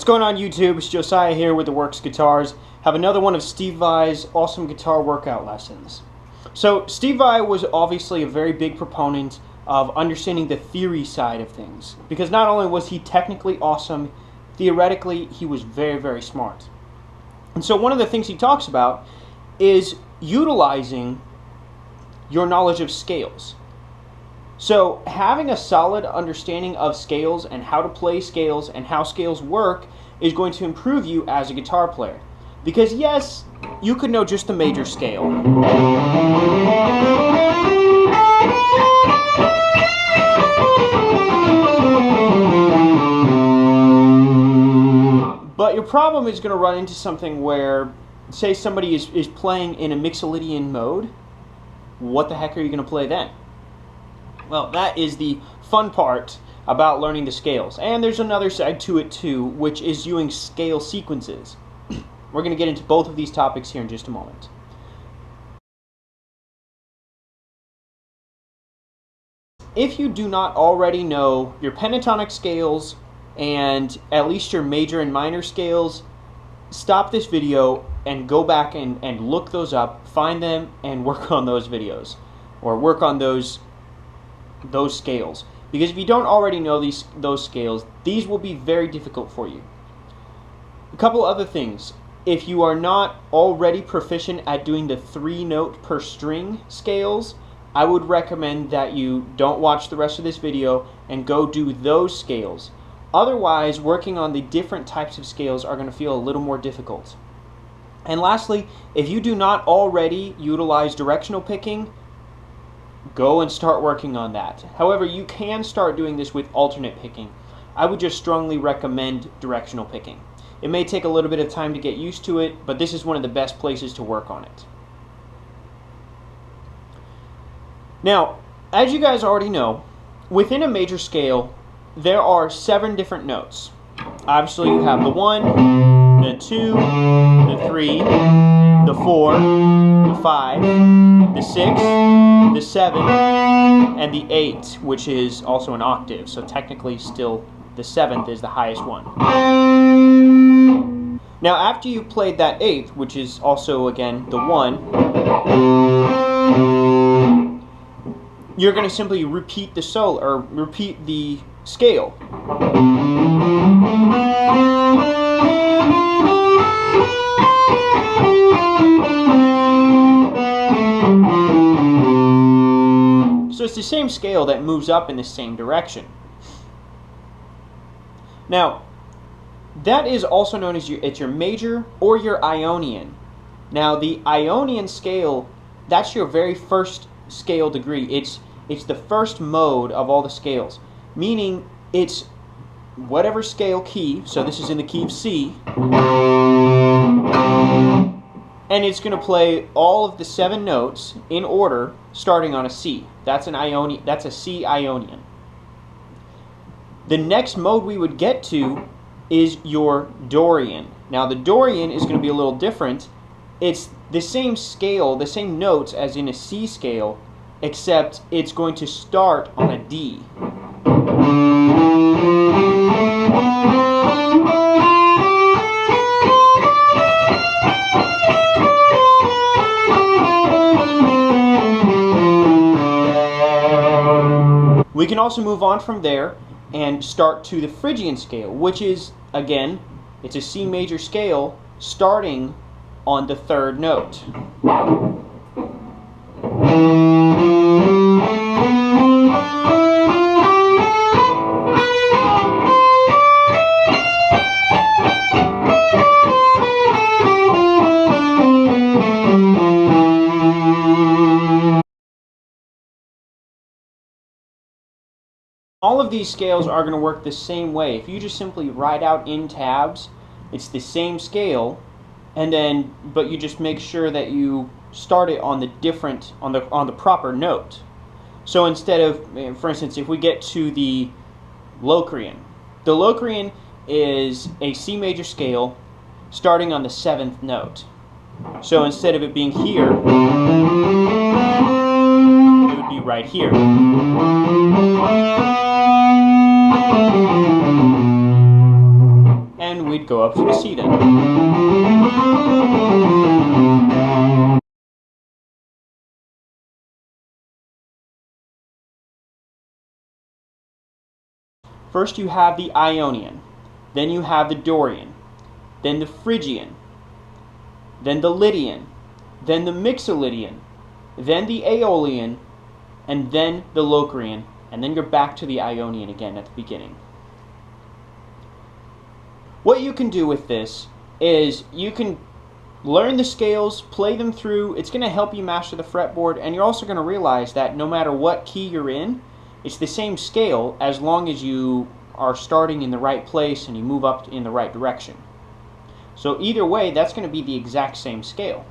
going on YouTube? It's Josiah here with The Works Guitars. Have another one of Steve Vai's awesome guitar workout lessons. So Steve Vai was obviously a very big proponent of understanding the theory side of things, because not only was he technically awesome, theoretically he was very, very smart. And so one of the things he talks about is utilizing your knowledge of scales. So having a solid understanding of scales and how to play scales and how scales work is going to improve you as a guitar player. Because yes, you could know just the major scale. But your problem is going to run into something where, say somebody is playing in a Mixolydian mode. What the heck are you going to play then? Well, that is the fun part about learning the scales. And there's another side to it too, which is using scale sequences. We're going to get into both of these topics here in just a moment. If you do not already know your pentatonic scales and at least your major and minor scales, stop this video and go back and look those up, find them, and work on those videos. Or work on those scales, because if you don't already know those scales, these will be very difficult for you. A couple other things: if you are not already proficient at doing the 3-note per string scales, I would recommend that you don't watch the rest of this video and go do those scales. Otherwise, working on the different types of scales are going to feel a little more difficult. And lastly, if you do not already utilize directional picking, go and start working on that. However, you can start doing this with alternate picking. I would just strongly recommend directional picking. It may take a little bit of time to get used to it, but this is one of the best places to work on it. Now, as you guys already know, within a major scale, there are 7 different notes. Obviously, you have the 1, the 2, the 3, the 4, the 5, the 6, the 7, and the 8, which is also an octave. So technically still the 7th is the highest one. Now after you played that 8th, which is also again the 1, you're going to simply repeat the solo, or repeat the scale. So it's the same scale that moves up in the same direction. Now, that is also known as your major or your Ionian. Now, the Ionian scale, that's your very first scale degree. It's the first mode of all the scales, meaning it's whatever scale key. So this is in the key of C. And it's going to play all of the 7 notes in order, starting on a C. That's an Ionian. That's a C Ionian. The next mode we would get to is your Dorian. Now the Dorian is going to be a little different. It's the same scale, the same notes as in a C scale, except it's going to start on a D. We can also move on from there and start to the Phrygian scale, which is, again, it's a C major scale starting on the 3rd note. All of these scales are going to work the same way. If you just simply write out in tabs, it's the same scale, and then but you just make sure that you start it on the proper note. So instead of, for instance, if we get to the Locrian is a C major scale starting on the 7th note. So instead of it being here, it would be right here. And we'd go up to the C then. First you have the Ionian, then you have the Dorian, then the Phrygian, then the Lydian, then the Mixolydian, then the Aeolian, and then the Locrian, and then you're back to the Ionian again at the beginning. What you can do with this is you can learn the scales, play them through. It's going to help you master the fretboard, and you're also going to realize that no matter what key you're in, it's the same scale as long as you are starting in the right place and you move up in the right direction. So either way, that's going to be the exact same scale.